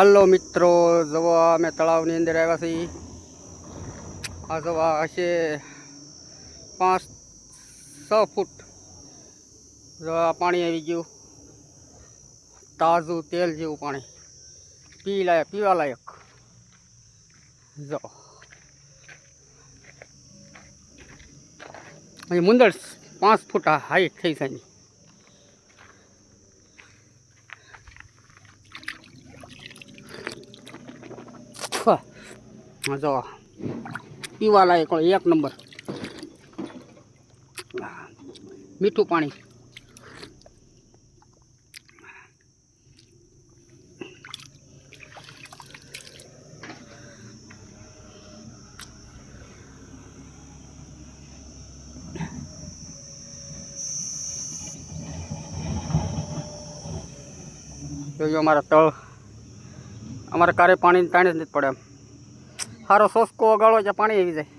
Hello મિત્રો, જવા અમે તળાવની અંદર આવ્યા છીએ. આ જવા હશે 5-6 ફૂટ જવા પાણી આવી ગયું. તાજું તેલ જેવું પાણી, પીવા લાયક. જો અહીં મુંદર 5 ફૂટ હાઈટ થઈ છે. જો પીવા લાયક એક નંબર મીઠું પાણી. જોયું અમારા તળ, અમારે કારે પાણી તાણી જ નથી પડે. એમ સારો સોસકો વગાડો ત્યાં પાણી આવી જાય.